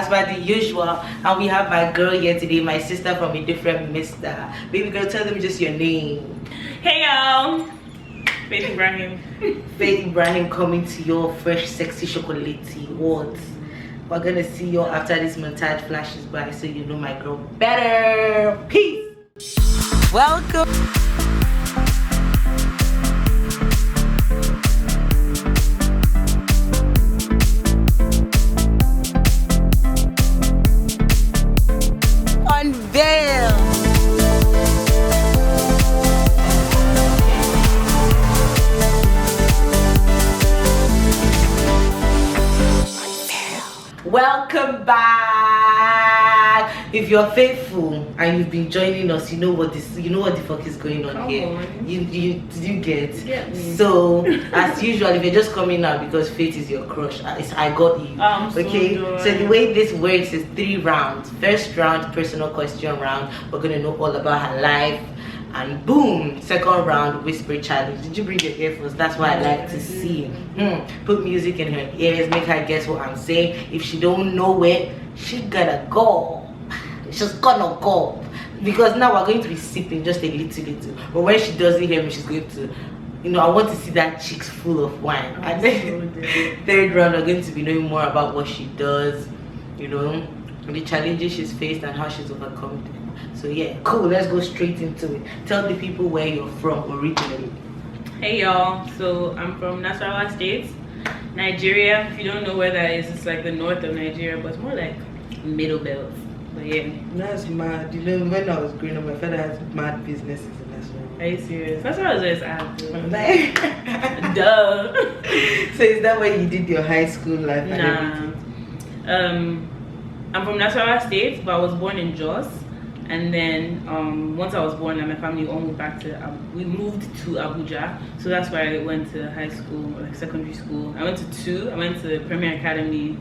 as per the usual, and we have my girl here today, my sister from a different mister. Baby girl, tell them just your name. Hey y'all, Faith Ibrahim. Faith Ibrahim coming to your fresh, sexy chocolatey words. We're gonna see you after this montage flashes by, so you know my girl better. Peace. Welcome. Unveil. Welcome back. If you're faithful and you've been joining us, you know what the fuck is going on here. You get me. So as usual, if you're just coming out because Faith is your crush, I got you. Okay, so the way this works is 3 rounds. First round, personal question round. We're gonna know all about her life, and boom, second round, whisper challenge. Did you bring your earphones? That's what I like to see. Put music in her ears, make her guess what I'm saying. If she don't know it, she gotta go. She's gonna go, because now we're going to be sipping just a little. But when she doesn't hear me, she's going to, I want to see that cheeks full of wine. And then third round, we're going to be knowing more about what she does, the challenges she's faced and how she's overcome them. So yeah, cool, let's go straight into it. Tell the people where you're from originally. Hey y'all, so I'm from Nasarawa State, Nigeria. If you don't know where that is, it's like the north of Nigeria, but it's more like middle belt. But yeah. That's mad. When I was growing up, my father has mad businesses in Nasarawa. Are you serious? That's what I was just asking. I'm like, duh. So is that where you did your high school life and everything? I'm from Nasarawa State, but I was born in Jos. And then once I was born, my family all moved back to, we moved to Abuja. So that's where I went to high school, or like secondary school. I went to 2. I went to Premier Academy,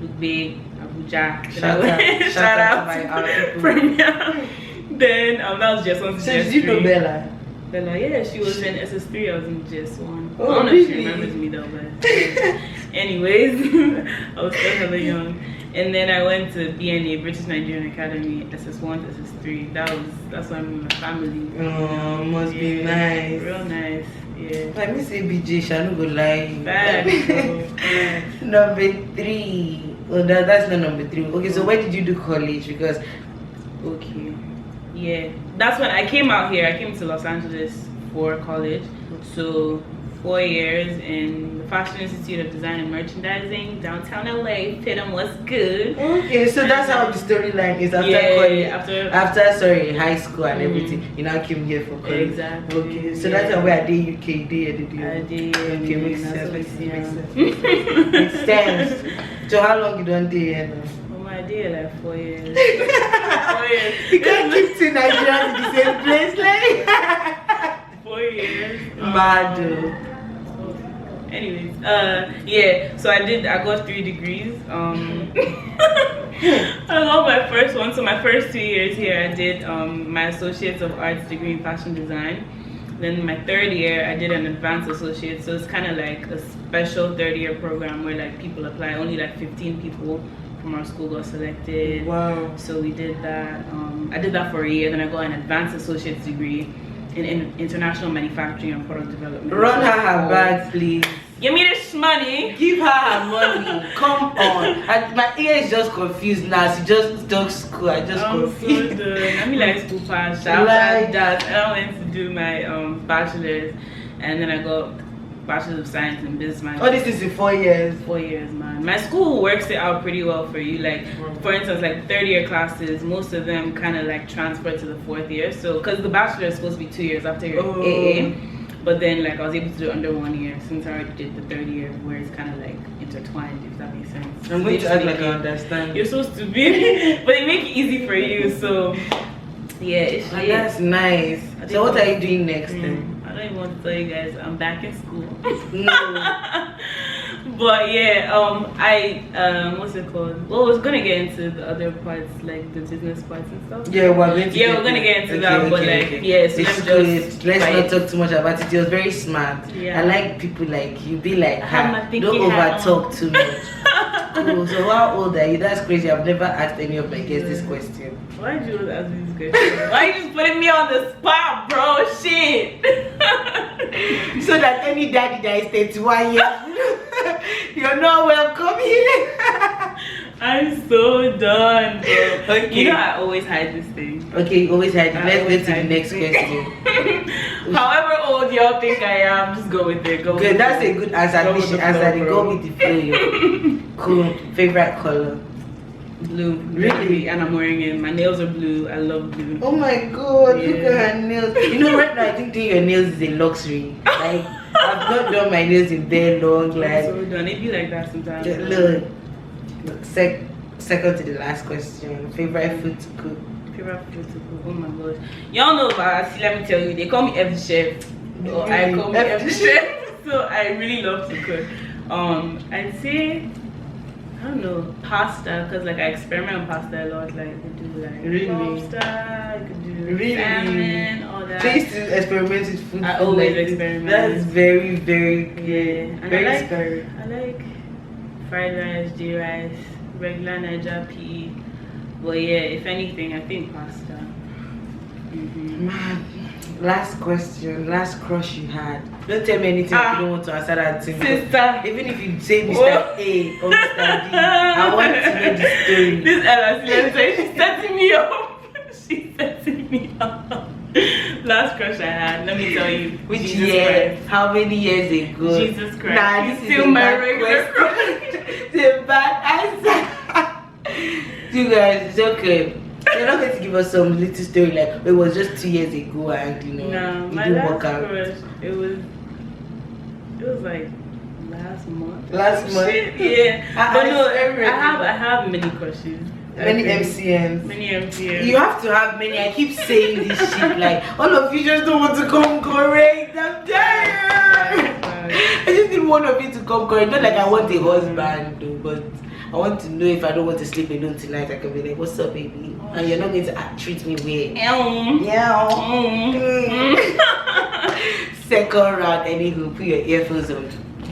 Lugbe, Abuja. Shout out to my Premier. Then that was just one. So did you know Bella? Bella, yeah, she was in SS3, I was in GS1. Oh, I don't know really? if she remembers me though, but anyways, I was still hella young. And then I went to BNA, British Nigerian Academy, SS1 to SS3. That's why I'm with my family. Oh, must be nice. Real nice, yeah. Let me say BJ, shall not go lie. Bad. Number 3. Well, that's not number 3. Okay, so where did you do college? Because yeah, that's when I came out here. I came to Los Angeles for college. So 4 years in the Fashion Institute of Design and Merchandising, downtown LA. Pitt, what's good? Okay, so that's how the storyline is after college. After high school and everything. You now came here for college. Exactly. Okay, so that's where I did UK, I did. Okay, makes sense. Makes sense. So how long you done there now? I did like 4 years. 4 years. You can't keep 2 Nigerians in the same place, like 4 years. Mad. Anyways, yeah. So I got 3 degrees. I love my first one. So my first 2 years here, I did my Associates of Arts degree in Fashion Design. Then my 3rd year, I did an Advanced Associate. So it's kind of like a special 3rd year program where like people apply. Only like 15 people from our school got selected. Wow. So we did that. I did that for a year. Then I got an Advanced Associate's degree in International Manufacturing and Product Development. Run her bag, please. Give me this money. Give her money. Come on. And my ear is just confused now. She just talk school. I just confused. So done. I mean like school pass. After that, I went to do my bachelor's, and then I got Bachelor of Science in Business Management. Oh, this is in 4 years. 4 years, man. My school works it out pretty well for you. Like, for instance, like 3rd year classes, most of them kind of like transfer to the 4th year. So, because the bachelor is supposed to be 2 years after your AA, but then like I was able to do it under 1 year since I already did the 3rd year, where it's kind of like intertwined, if that makes sense. I'm going to act like I understand. You're so stupid, but they make it easy for you. So, yeah, that's nice. So, what are you doing next then? I don't even want to tell you guys, I'm back in school. No. But yeah, what's it called? Well, I was gonna get into the other parts, like the business parts and stuff. Yeah, we're going to get into that, but yeah, so let's not talk too much about it. It was very smart. Yeah. I like people like you. Be like her. I have my thinking Don't over hat on. talk too much. Cool. So how old are you? That's crazy. I've never asked any of my guests this question. Why did you ask me this question? Why you just putting me on the spot, bro? Shit. So that any daddy that is 31 years, you're not welcome here. I'm so done, bro. Okay. You know I always hide this thing. Okay, you always hide. Let's go to the next question. However old y'all think I am, just go with it. Go Good, with that's it. a good answer. Go with the flow, Go with the flow. Cool. Favorite color? Blue. Really? And I'm wearing it. My nails are blue. I love blue. Oh my god, Yeah. look at her nails. You know, right now I think doing your nails is a luxury. Like, I've not done my nails in very long. I'm Like, so done. It be like that sometimes. look. Second to the last question. Favorite food to cook? Favorite food to cook. Oh my gosh. Y'all know about, see, let me tell you, they call me F the chef. Or I call me F the chef. So I really love to cook. I'd say, I don't know, pasta, because like I experiment on pasta a lot. Like I could do like Really? lobster, I could do Really? salmon, all that. I used to experiment with food. I always like, experiment. That's very, very good. Yeah. And Very I like, scary. I like fried rice, J rice, regular Niger pea. But yeah, if anything, I think pasta. Man, last question, last crush you had. Don't tell me anything if you don't want to answer that thing. Sister. Even if you say Mr. A or Mr. B, I want to know the story. This Ella she's setting me up. She's setting me up. Last crush I had, let me tell you. Which Jesus year? Christ. How many years ago? Jesus Christ. Nah, He's this still is a my bad regular question. It's a bad answer. You guys, it's okay. You're not going to give us some little story like it was just 2 years ago and you know No, it my didn't last work out. crush, it was like last month. Last month? Shit, yeah. I But no, remember. I have many crushes. Many Okay. MCNs. Many MCNs. You have to have many. I keep saying this shit like all of you just don't want to come correct. I'm tired. I just need one of you to come correct. Not like I want a husband though, but I want to know if I don't want to sleep alone tonight. I can be like, "What's up, baby?" And you're not going to treat me weird. Yeah. Second round, anywho, put your earphones on.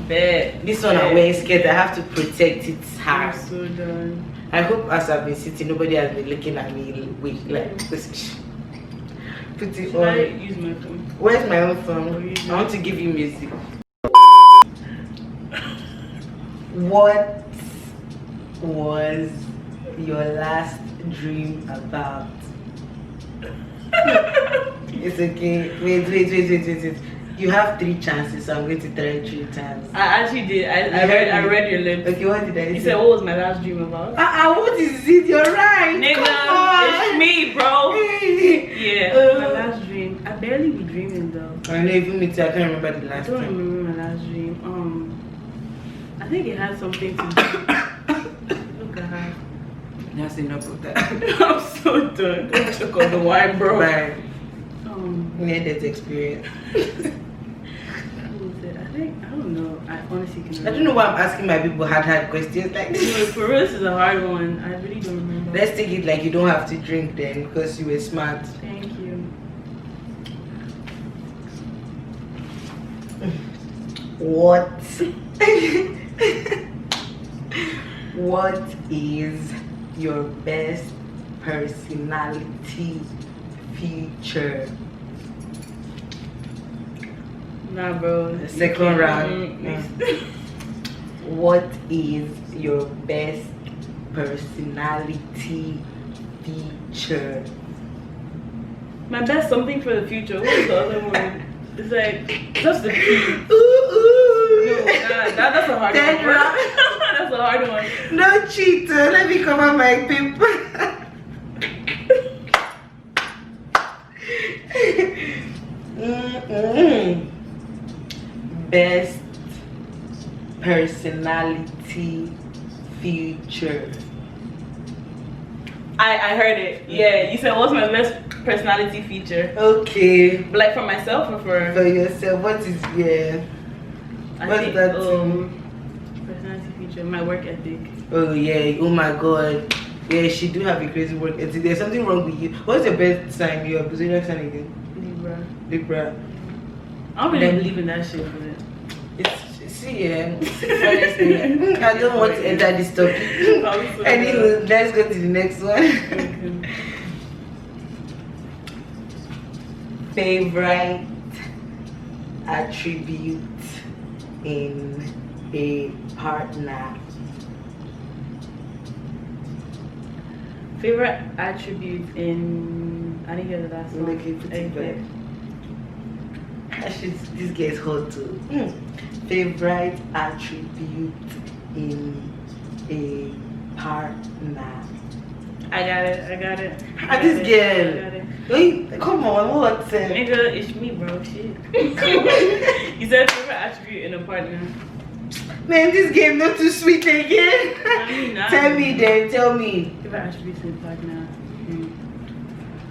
Bet. This one I'm wearing skirt. I have to protect its I'm hair. so done. I hope as I've been sitting, nobody has been looking at me with like this. Put it Should on. I use my phone? Where's my own phone? I want to give you music. What was your last dream about? It's okay. Wait. You have 3 chances, so I'm going to try 3 times. I actually did. I read your lips. Okay, what did I say? You said, what was my last dream about? What is it? You're right. Nigga, Come on. it's me, bro. Yeah, my last dream. I barely be dreaming though. I know, even me too. I can't remember the I last don't time. remember my last dream. I think it had something to do. Look at her. That's enough of that. I'm so done. Don't choke on the wine, bro. Bye. Near death experience. What was it? I don't know. I honestly can't. I don't know why I'm asking my people hard questions like No, this. for real, this is a hard one. I really don't remember. Let's take it like you don't have to drink then because you were smart. Thank you. What? What is your best personality feature? Nah, bro. Second round. What is your best personality feature? My best something for the future. What was the other one? It's like just the P. No, that's a hard one. That's a hard one. No cheater. Let me cover my paper. Best personality feature. I heard it. Yeah, you said what's my best personality feature? Okay. But like for myself or for yourself, what is I what's think, that personality feature, my work ethic. Oh yeah, oh my god. Yeah, she do have a crazy work ethic. There's something wrong with you. What's your best sign? Your zodiac sign again? Libra. Libra. I don't really believe in that shit, but It's See, honestly, I don't want to enter this topic. Anyway, let's go to the next one. Okay. Favorite attribute in a partner. Favorite attribute in, I didn't hear the last one. Okay, put it back. This guy's hot too. Favorite attribute in a partner. I got it. This girl. Wait, come on, what? Nigga, it's me, bro. Shit. You said favorite attribute in a partner. Man, this game not too sweet again. Tell me then, tell me. Favorite attribute in a partner.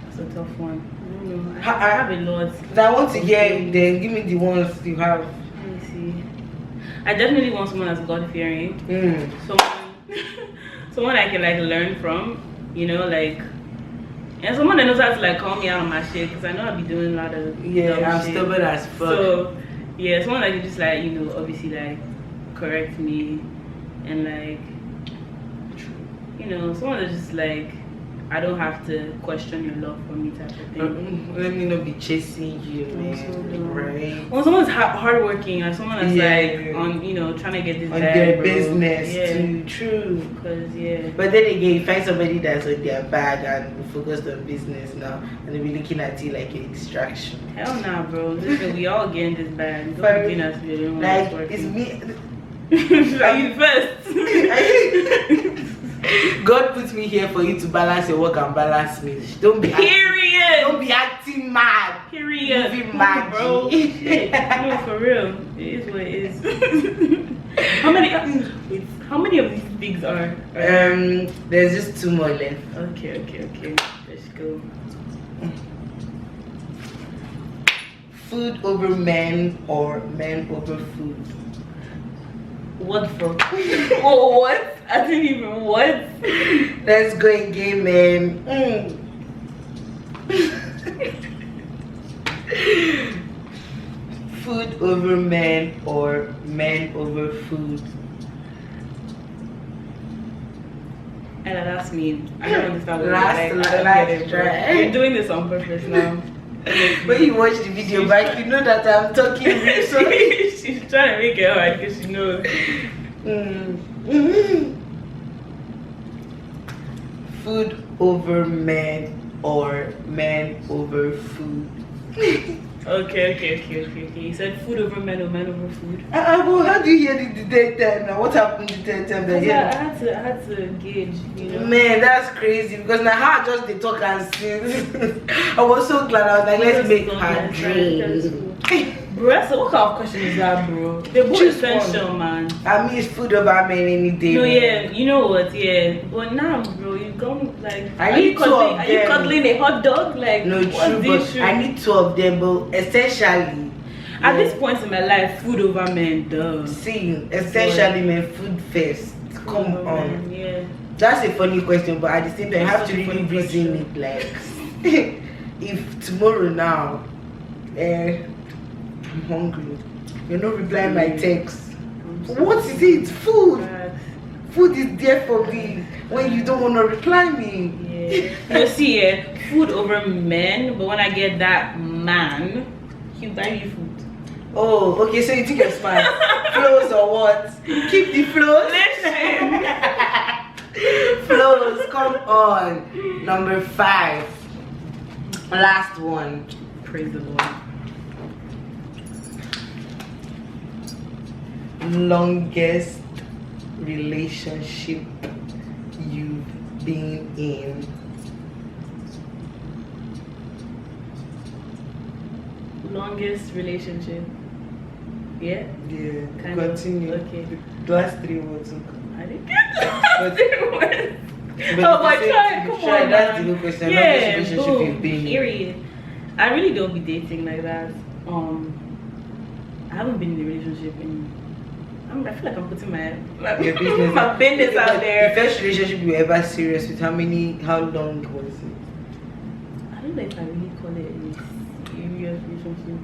It's a tough one. I don't know. I have a lot. I want to hear it then. Give me the ones you have. Let me see. I definitely want someone that's God fearing. Someone I can like learn from. You know, like, and someone that knows how to like call me out on my shit, because I know I'll be doing a lot of I'm shit. stubborn as fuck. So yeah, someone that can just like, you know, obviously like correct me and like, you know, someone that's just like, I don't have to question your love for me type of thing. Let me not be chasing you, man. Right? Well, someone's hardworking, like someone that's like on, you know, trying to get this on bag, their bro. business too. True. Because But then again, you find somebody that's on their bag and focused on business now, and they'll be looking at you like a distraction. Hell nah, bro. Listen, we all get in this bag. Don't begin us with your like it's me. Are you first? God put me here for you to balance your work and balance me. Don't be don't be acting mad. Period. Moving mad, bro. Shit. No, for real. It is what it is. How many of these things are? There's just 2 more left. Okay. Let's go. Food over men or men over food? What for? Oh, what? I didn't even what? Let's go and game, man. Food over men or men over food? And that's me. I don't understand what Last try. You're doing this on purpose now. When you watch the video back, you know that I'm talking real. So she's trying to make it hard because she knows. Food over men or men over food? Okay. You said food over men or men over food? Well, how do you hear the third time now? What happened the third time? I had to gauge, you know. Man, that's crazy because now how I just they talk and sing. I was so glad. I was like, let's make her drink. Bro, so what kind of question is that, bro? They're both essential, man. I mean, it's food over men any day. No, yeah, you know what, yeah. But now, bro, you come like, are you cuddling a hot dog? Like, no, true, but I need 2 of them, but essentially. At this point in my life, food over men, duh. See, essentially, men, food first. Come on. Man, yeah. That's a funny question, but at the same time, you have to really reason it. Like, if tomorrow now, I'm hungry, you're not replying my text. What is it? Food. Food is there for me when you don't want to reply me. Yeah. You see, food over men, but when I get that man, he'll buy me food. Oh, okay, so you think you're smart. Flows or what? Keep the flows. Listen. Flows, come on. Number 5. Last one. Praise the Lord. Longest relationship you've been in? Longest relationship? Yeah? Yeah, Kind of. continue. Okay. The last 3 words. I didn't get the last 3 words. But Oh my God, come on, that's man. the good question. Yeah, Longest relationship boom, you've been in? period. I really don't be dating like that. I haven't been in a relationship in. I feel like I'm putting my Your business. my business out there. The first relationship you were ever serious with, how long was it? I don't know if I really call it a serious relationship.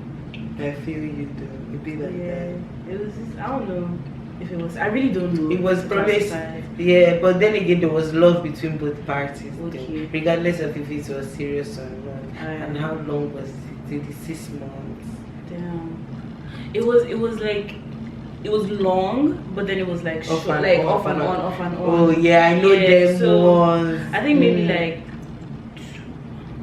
I feel you do. It be like that. It was just, I don't know if it was, I really don't know. It was probably, yeah, but then again, there was love between both parties, though, regardless of if it was serious or not. And how long was it? 6 months. Damn. It was like, it was long, but then it was like off short, and off and on. Oh yeah, I know them ones. I think maybe like,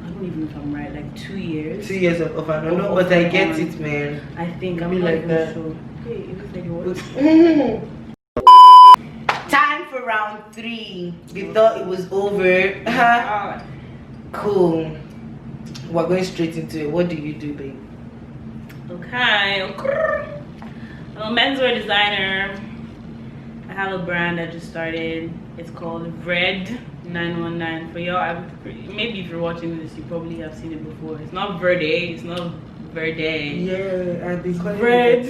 I don't even know if I'm right, like 2 years. 2 years of off and on. No, but I get it, man. I think I'm not even sure. Hey, it was like what? Time for round 3. We thought it was over. Cool. We're going straight into it. What do you do, babe? Okay. I'm a menswear designer. I have a brand I just started. It's called Red 919. For y'all, maybe if you're watching this, you probably have seen it before. It's not Verde. It's not Verde. Yeah, I've been calling Red.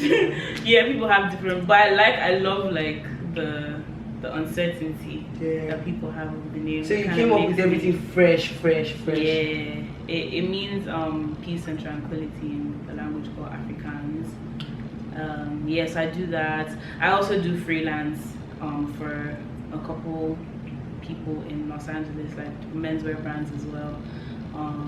Yeah, people have different. But I love like the uncertainty that people have with the name. So you came up with everything fresh. Yeah. It means peace and tranquility in a language called Afrikaans. Yes, I do that. I also do freelance for a couple people in Los Angeles, like menswear brands as well.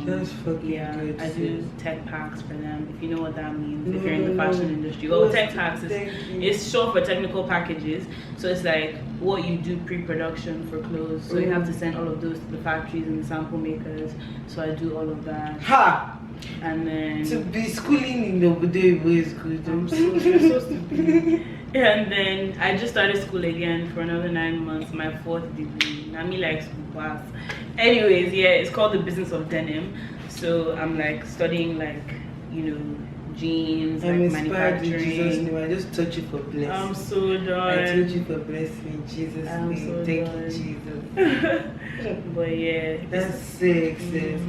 Just fucking good. I do tech packs for them, if you know what that means, if you're in the fashion industry. Well, tech packs is short for technical packages. So it's like what you do pre-production for clothes. So you have to send all of those to the factories and the sample makers. So I do all of that. Ha! And then to be schooling in the day is good. You're so stupid. And then I just started school again for another 9 months, my 4th degree. Nami likes school class. Anyways, yeah, it's called the business of denim. So I'm like studying like, you know, jeans, I'm like inspired in manufacturing. Jesus' name. I just touch you for blessing. I'm so done. I touch you for blessing in Jesus' name. So Thank done. you, Jesus. But yeah, that's sick, sis.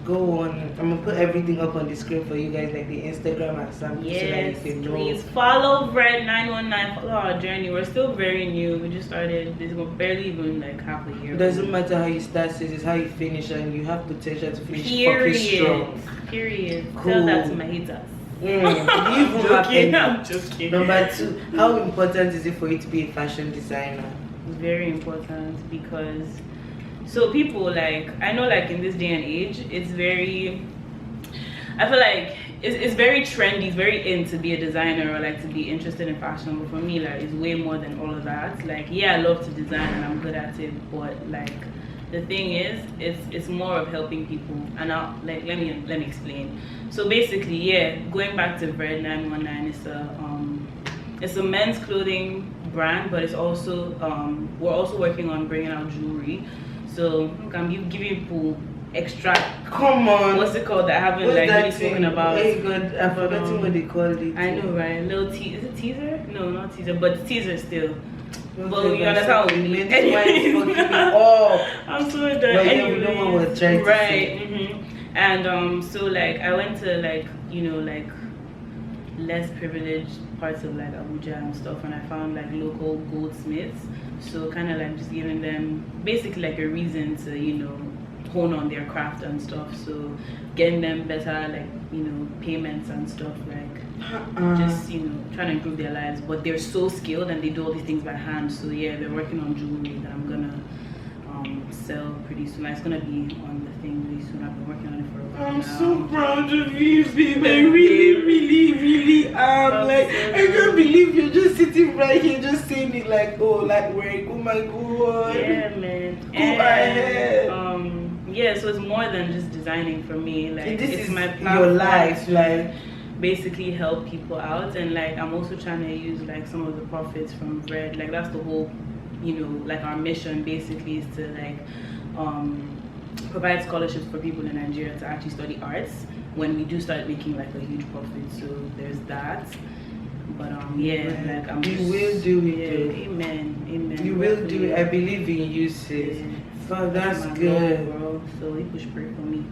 Go on. I'm gonna put everything up on the screen for you guys, like the Instagram and something, so that you can know. Please follow Red 919. Follow our journey. We're still very new. We just started. This was barely even like half a year. It doesn't matter how you start, sis. It's how you finish, and you have potential to finish Period. fucking strong. Period. Cool. Tell that to my haters. I'm joking. Number 2, how important is it for you to be a fashion designer? It's very important because so people like, I know like in this day and age, it's very, I feel like it's very trendy, it's very in to be a designer or like to be interested in fashion. But for me, like, it's way more than all of that. Like, yeah, I love to design and I'm good at it, but like the thing is, it's more of helping people. And I'll like let me explain. So basically, yeah, going back to Red 919, it's a men's clothing brand, but it's also we're also working on bringing out jewelry. So I'm giving people extra. Come on. What's it called that I haven't like really spoken about? Hey God, I'm forgetting what they call it. I know, right? Little is it teaser? No, not teaser, but teaser still. Okay, but you understand what we mean. I'm so done. But yeah, we know what we're trying to say. And so like I went to like, you know, like less privileged parts of like Abuja and stuff, and I found like local goldsmiths. So kind of like just giving them basically like a reason to, you know, hone on their craft and stuff. So getting them better like, you know, payments and stuff, like just, you know, trying to improve their lives. But they're so skilled and they do all these things by hand. So yeah, they're working on jewelry that I'm gonna sell pretty soon. It's gonna be on the thing really soon. I've been working on it for a while. I'm so proud of you, babe. I really am. Like, I can't believe you're just sitting right here, just saying it like, oh, like work. Oh my God. Yeah, man. Go ahead. Yeah, so it's more than just designing for me. Like, this it's is my your life, like basically help people out, and like I'm also trying to use like some of the profits from Red. Like that's the whole, you know, like our mission basically is to like provide scholarships for people in Nigeria to actually study arts when we do start making like a huge profit. So there's that. But yeah, like I'm you will do it. Yeah, amen. You will do it. I believe in you, sis. So that's good, bro. So you push pray for me.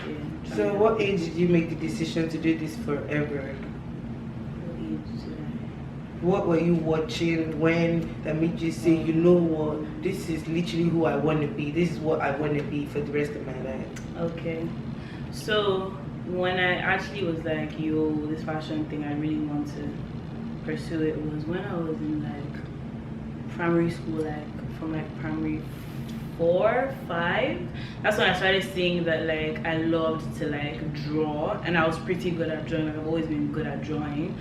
Yeah, so what age did you make the decision to do this forever? What were you watching when that made you say, you know what, this is literally who I want to be, this is what I want to be for the rest of my life? Okay, so when I actually was like, yo, this fashion thing, I really want to pursue it, was when I was in like primary school, like from like primary 4, 5. That's when I started seeing that like I loved to like draw, and I was pretty good at drawing. Like I've always been good at drawing,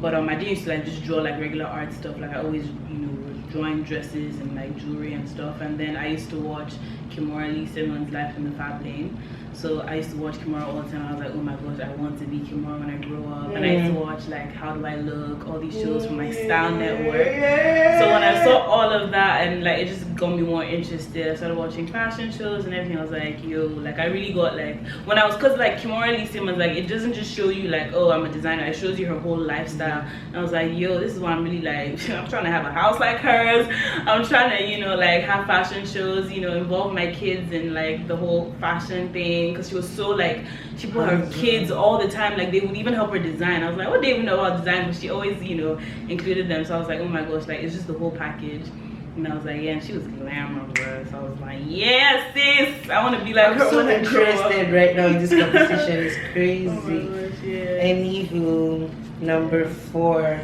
but I didn't used to like just draw like regular art stuff. Like I always, you know, was drawing dresses and like jewelry and stuff. And then I used to watch Kimora Lee Simmons' Life in the Fab Lane. So I used to watch Kimora all the time. I was like, oh my gosh, I want to be Kimora when I grow up. And I used to watch like How Do I Look, all these shows from like Style Network. So when I saw all of that, and like it just got me more interested, I started watching fashion shows and everything. I was like, yo, like I really got like, when I was, cause like Kimora Lee Simmons, like it doesn't just show you like, oh, I'm a designer, it shows you her whole lifestyle. And I was like, yo, this is what I'm really like, I'm trying to have a house like hers. I'm trying to, you know, like have fashion shows, you know, involve my kids in like the whole fashion thing. Because she was so like, she put her kids all the time, like they would even help her design. I was like, what do they even know about design? But she always, you know, included them. So I was like, oh my gosh, like it's just the whole package. And I was like, yeah, and she was glamorous. I was like, yeah, sis, I want to be like her. I'm so interested right now in this conversation. It's crazy. Oh my gosh, yeah. Anywho, number 4,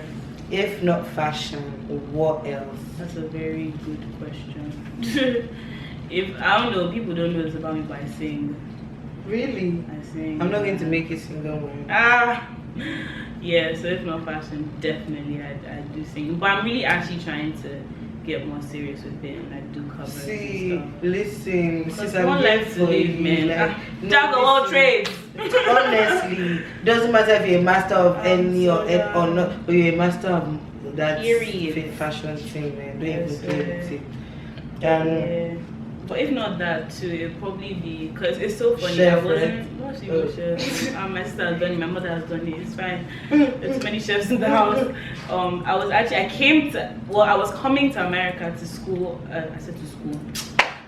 if not fashion, what else? That's a very good question. If I don't know, people don't know this about me, but I sing. Really? I sing. I'm not going to make you sing, don't worry. Yeah, so if not fashion, definitely I do sing. But I'm really actually trying to get more serious with it, and I do covers and stuff. Listen, since I'm one here life to for live, you, man. like, Jack of all trades. Honestly, doesn't matter if you're a master of any or not, but you're a master of that fashion thing, man. Don't even play with it. Yeah. But if not that too, it'd probably be, because it's so funny. Chef, I wasn't, not even chef. My sister has done it, my mother has done it, it's fine. There's too many chefs in the house. I was coming to America to school,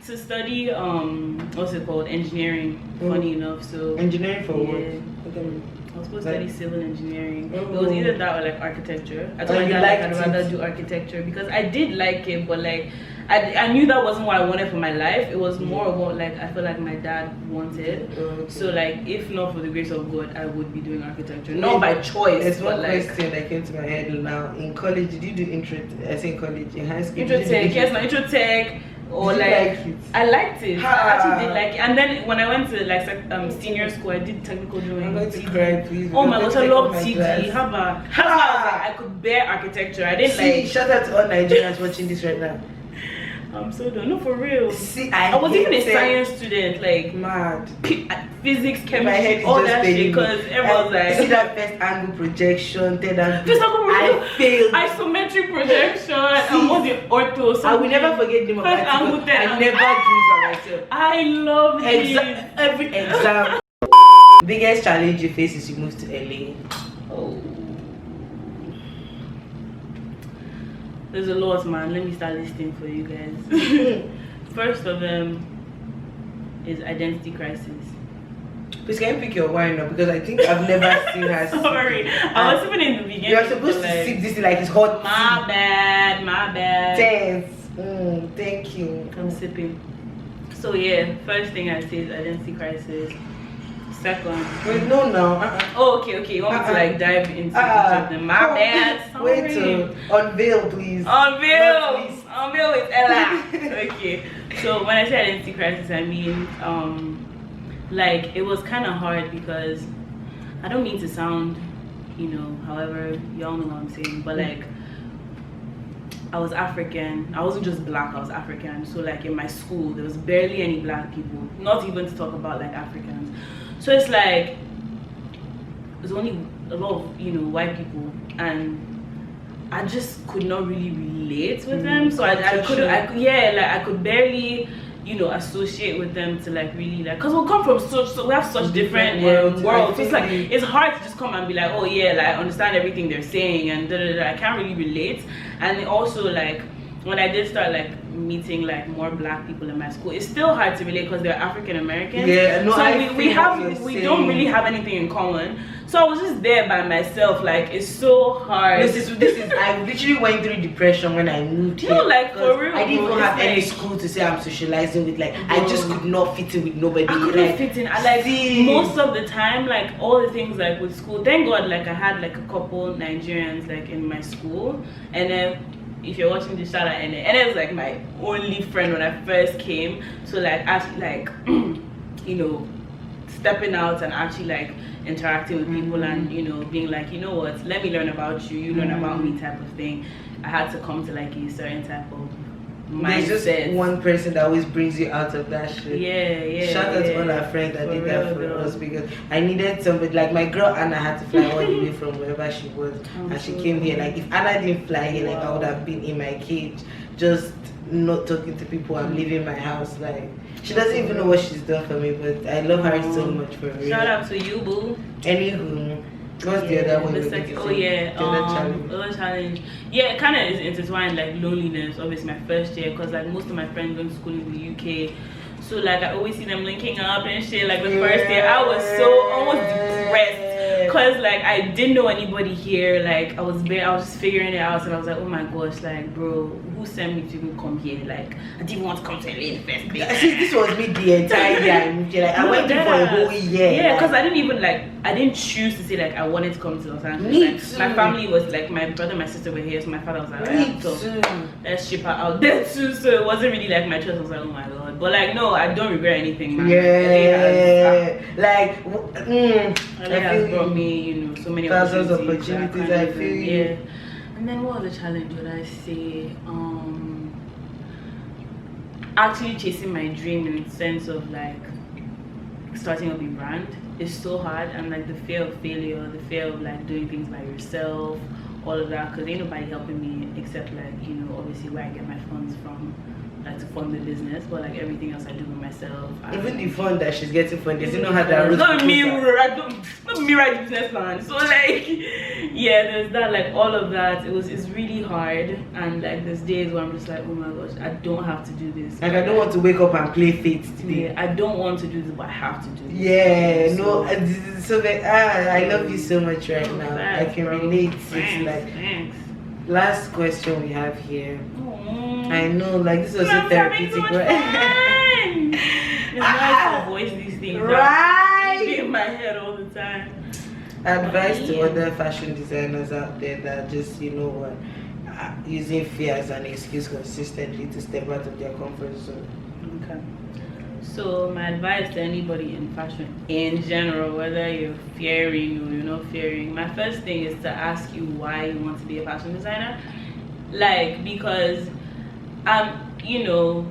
to study, what's it called, engineering, funny enough. So engineering for what? I was supposed to study civil engineering. It was either that or like architecture. I told my dad I'd rather do architecture because I did like it, but like I knew that wasn't what I wanted for my life. It was more of what like I feel like my dad wanted. So like if not for the grace of God, I would be doing architecture. Not by choice. There's one like, question that came to my head now. In college, did you do intro? I say in college, in high school. Intro tech, yes, my intro tech. Or did like, you like it? I liked it. I actually did like it. And then when I went to like senior school, I did technical drawing. I'm going to cry, please. Oh my gosh, I love TG. How about I could bear architecture. I didn't like. Shout out to all Nigerians watching this right now. I'm so done. No, for real. See, I was even a science student, like mad. Physics, chemistry, all that shit. Because everyone's like, see that first angle projection, third angle. I failed. Isometric projection. And what's the ortho? I will never forget the first angle. I never drew it by myself. I love it. Every exam. Biggest challenge you face is you move to LA. Oh. There's a lot, man. Let me start listing for you guys. First of them is identity crisis. Please can you pick your wine up, because I think I've never seen her. Sorry, I was even in the beginning. You're supposed to sip this like it's hot. My bad. Thanks. Thank you. I'm sipping. So yeah, first thing I say is identity crisis. Second. Wait, no, no. Oh, okay. You want me to like dive into each of them? My bad. Sorry. Wait to unveil, please. Unveil with Ella. Okay. So when I say identity crisis, I mean like it was kind of hard because I don't mean to sound, you know, however y'all know what I'm saying, but like I was African. I wasn't just black, I was African. So like in my school there was barely any black people, not even to talk about like Africans. So it's like there's only a lot of, you know, white people, and I just could not really relate with them. So I could barely, you know, associate with them to like really like, because we come from we have such different worlds. So it's like it's hard to just come and be like, oh yeah, like I understand everything they're saying and da da da. I can't really relate. And also like when I did start like meeting like more black people in my school, it's still hard to relate because they're African Americans. Yeah, no, so we don't really have anything in common. So I was just there by myself. Like it's so hard. This is. I literally went through depression when I moved here. No, like for real. I didn't even have any school to say I'm socializing with. Like I just could not fit in with nobody. I couldn't fit in. Most of the time, like all the things like with school. Thank God, like I had like a couple Nigerians like in my school, and then. If you're watching this, shout out and it was like my only friend when I first came. So like actually like you know, stepping out and actually like interacting with people and you know being like, you know what, let me learn about you, you learn about me type of thing. I had to come to like a certain type of mindset. There's just one person that always brings you out of that shit. Yeah. Shout out to all our friends that did that for us, because I needed somebody. Like my girl Anna had to fly all the way from wherever she was, and she came here. Like if Anna didn't fly here, like I would have been in my cage, just not talking to people. I'm leaving my house. Like she doesn't even know what she's done for me, but I love her so much for real. Shout out to you, boo. Anywho. What's the other one? The other challenge. Yeah, it kind of is intertwined, like loneliness. Obviously, my first year, because like most of my friends went to school in the UK, so like I always see them linking up and shit. Like the first year, I was so almost depressed. Cause like I didn't know anybody here. Like I was just figuring it out, and I was like, oh my gosh, like bro, who sent me to even come here? Like I didn't want to come to LA in the first place. This was me the entire year I moved here. Like I went there for a whole year. Yeah, because I didn't choose to say like I wanted to come to Los Angeles. Me too. My family was like my brother and my sister were here, so my father was like, me too. Let's ship her out there too. So it wasn't really like my choice. I was like, oh my god. But like no, I don't regret anything, man. Yeah, LA has brought me, you know, so many thousands of opportunities. opportunities. I feel you. Yeah. And then what other challenge would I say? Actually chasing my dream in the sense of like starting up a brand is so hard, and like the fear of failure, the fear of like doing things by yourself, all of that, because ain't nobody helping me except like, you know, obviously where I get my funds from, like to fund the business, but like everything else I do by myself. Even the fund that she's getting funded, you know how that route. Not me write the business plan. So like yeah, there's that, like all of that. It's really hard, and like there's days where I'm just like, oh my gosh, I don't have to do this. Like I don't want to wake up and play Fate today. Yeah, I don't want to do this, but I have to do this. Yeah, so I love you so much right now. Thanks, I can bro. relate. Thanks. Last question we have here. Aww. I know, like this was so therapeutic, right? It's nice to voice these things. Right. Be in my head all the time. Advice to other fashion designers out there that just, you know what, using fear as an excuse consistently to step out of their comfort zone. Okay. So my advice to anybody in fashion in general, whether you're fearing or you're not fearing, my first thing is to ask you why you want to be a fashion designer. Like, because you know,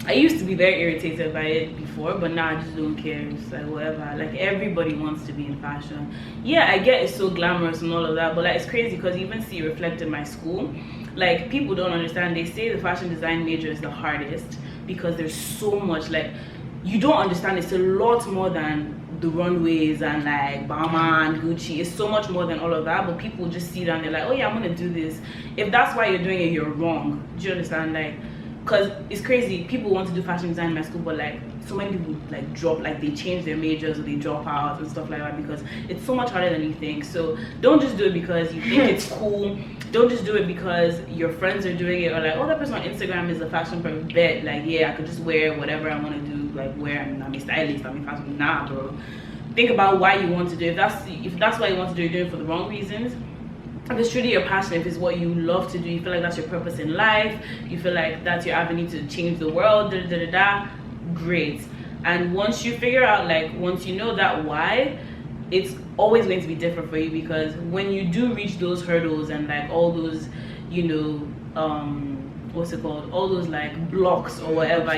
I used to be very irritated by it before, but now I just don't care. It's like whatever. Like everybody wants to be in fashion. Yeah, I get it's so glamorous and all of that, but like it's crazy because you even see it reflected in my school. Like people don't understand. They say the fashion design major is the hardest because there's so much, like you don't understand. It's a lot more than the runways and like Balmain and Gucci. It's so much more than all of that, but people just see that and they're like, oh yeah, I'm gonna do this. If that's why you're doing it, you're wrong. Do you understand? Like, because it's crazy, people want to do fashion design in my school, but like so many people like drop, like they change their majors or they drop out and stuff like that because it's so much harder than you think. So don't just do it because you think it's cool. Don't just do it because your friends are doing it or like, oh, that person on Instagram is a fashion bet, like yeah, I could just wear whatever I want to do, like wear, I'm a stylist, I'm a fashion. Nah, bro. Think about why you want to do it. If that's why you want to do it, you're doing it for the wrong reasons. If it's truly your passion, if it's what you love to do, you feel like that's your purpose in life, you feel like that's your avenue to change the world, great. And once you figure out, like once you know that why, it's always going to be different for you, because when you do reach those hurdles and like all those, you know, what's it called, all those like blocks or whatever,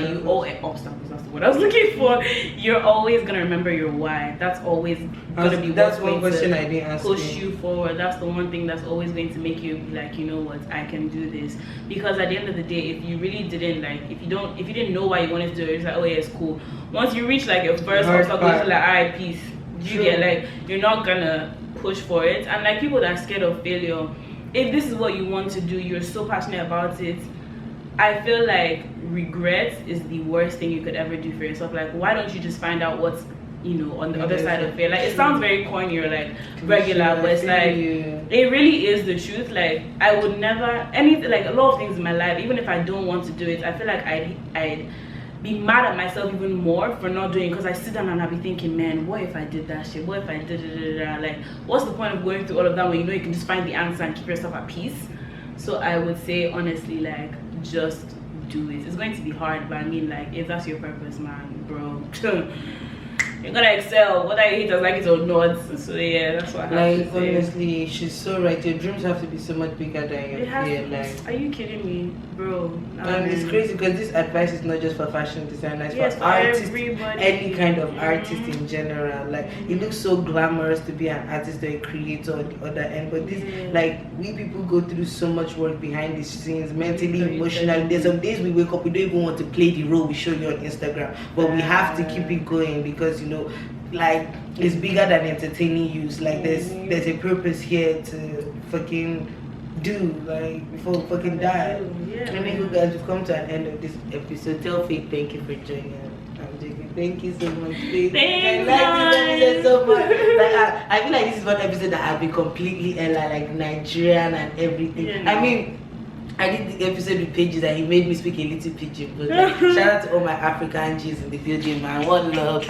obstacles, that's the word I was looking for, you're always gonna remember your why. That's always gonna be that's what's one going question to I didn't ask push you forward. That's the one thing that's always going to make you be like, you know what, I can do this. Because at the end of the day, if you really didn't like, if you didn't know why you wanted to do it, it's like, oh yeah, it's cool. Once you reach like your first obstacle, it's like, alright, peace. You get, like, you're not gonna push for it. And like people that are scared of failure, if this is what you want to do, you're so passionate about it, I feel like regret is the worst thing you could ever do for yourself. Like, why don't you just find out what's, you know, on the other side of it? Like, it sounds very corny or like regular, but it's like, it really is the truth. Like, I would never, anything, like a lot of things in my life, even if I don't want to do it, I feel like I'd be mad at myself even more for not doing it, because I sit down and I'll be thinking, man, what if I did that shit? What if I did like, what's the point of going through all of that when you know you can just find the answer and keep yourself at peace? So I would say, honestly, like, just do it. It's going to be hard, but I mean, like, if that's your purpose, man, bro, you're gonna excel, whether you hate us like it or not. So yeah, that's what I have to say. Honestly, she's so right. Your dreams have to be so much bigger than your fear. Like, are you kidding me, bro? It's crazy because this advice is not just for fashion designers, yes, for artists, everybody. Any kind of artist in general. Like, it looks so glamorous to be an artist or a creator on the other end, but this, like, we people go through so much work behind the scenes, mentally, emotionally. There's some days we wake up, we don't even want to play the role we show you on Instagram, but we have to keep it going because, you know, like, it's bigger than entertaining you. Like, there's a purpose here to fucking do, like, before we fucking die. Anyway, guys, we've come to an end of this episode. Tell Faith thank you for joining us. I'm joking. Thank you so much, Faith. I like this episode so much. Like, I feel like this is one episode that I've been completely like Nigerian and everything. I mean, I did the episode with Pages and he made me speak a little pidgin, but like, shout out to all my African G's in the building, man. One love.